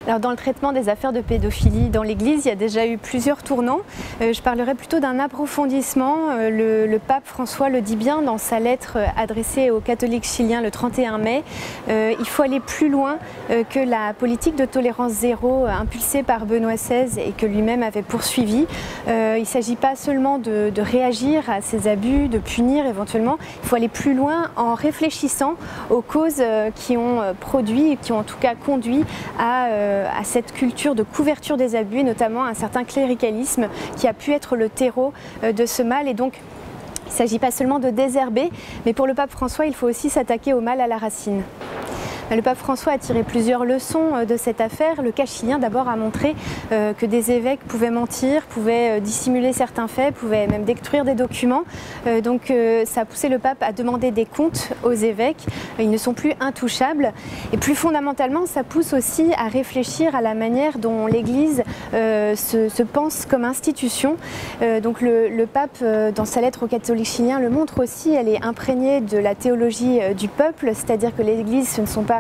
Alors dans le traitement des affaires de pédophilie dans l'Église, il y a déjà eu plusieurs tournants. Je parlerai plutôt d'un approfondissement. Le pape François le dit bien dans sa lettre adressée aux catholiques chiliens le 31 mai. Il faut aller plus loin que la politique de tolérance zéro impulsée par Benoît XVI et que lui-même avait poursuivie. Il ne s'agit pas seulement de réagir à ces abus, de punir éventuellement. Il faut aller plus loin en réfléchissant aux causes qui ont produit, qui ont en tout cas conduit à cette culture de couverture des abus, notamment un certain cléricalisme qui a pu être le terreau de ce mal. Et donc, il ne s'agit pas seulement de désherber, mais pour le pape François, il faut aussi s'attaquer au mal à la racine. Le pape François a tiré plusieurs leçons de cette affaire. Le cas chilien d'abord a montré que des évêques pouvaient mentir, pouvaient dissimuler certains faits, pouvaient même détruire des documents. Donc ça a poussé le pape à demander des comptes aux évêques. Ils ne sont plus intouchables. Et plus fondamentalement, ça pousse aussi à réfléchir à la manière dont l'Église se pense comme institution. Donc le pape, dans sa lettre aux catholiques chiliens, le montre aussi. Elle est imprégnée de la théologie du peuple, c'est-à-dire que l'Église, ce ne sont pas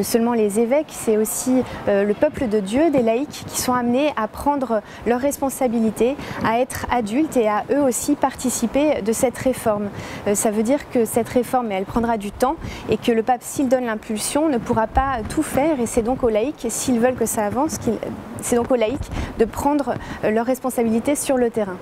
seulement les évêques, c'est aussi le peuple de Dieu, des laïcs qui sont amenés à prendre leurs responsabilités, à être adultes et à eux aussi participer de cette réforme. Ça veut dire que cette réforme, elle prendra du temps et que le pape, s'il donne l'impulsion, ne pourra pas tout faire et c'est donc aux laïcs, s'ils veulent que ça avance, c'est donc aux laïcs de prendre leurs responsabilités sur le terrain.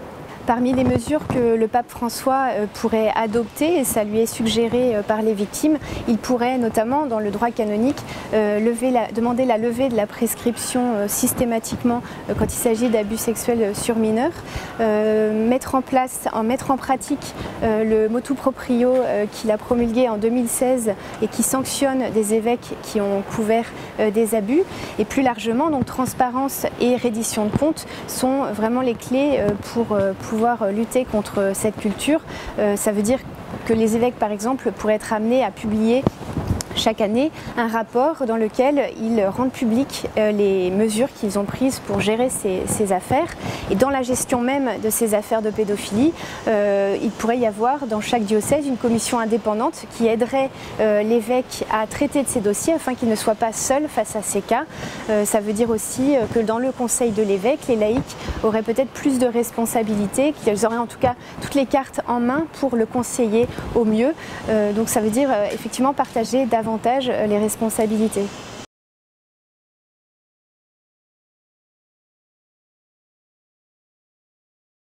Parmi les mesures que le pape François pourrait adopter, et ça lui est suggéré par les victimes, il pourrait notamment, dans le droit canonique, demander la levée de la prescription systématiquement quand il s'agit d'abus sexuels sur mineurs, mettre en pratique le motu proprio qu'il a promulgué en 2016 et qui sanctionne des évêques qui ont couvert des abus, et plus largement, donc transparence et reddition de comptes sont vraiment les clés pour pouvoir lutter contre cette culture. Ça veut dire que les évêques, par exemple, pourraient être amenés à publier chaque année un rapport dans lequel ils rendent publiques les mesures qu'ils ont prises pour gérer ces affaires. Et dans la gestion même de ces affaires de pédophilie, il pourrait y avoir dans chaque diocèse une commission indépendante qui aiderait l'évêque à traiter de ces dossiers afin qu'il ne soit pas seul face à ces cas. Ça veut dire aussi que dans le conseil de l'évêque, les laïcs auraient peut-être plus de responsabilités, qu'ils auraient en tout cas toutes les cartes en main pour le conseiller au mieux. Donc ça veut dire effectivement partager davantage les responsabilités.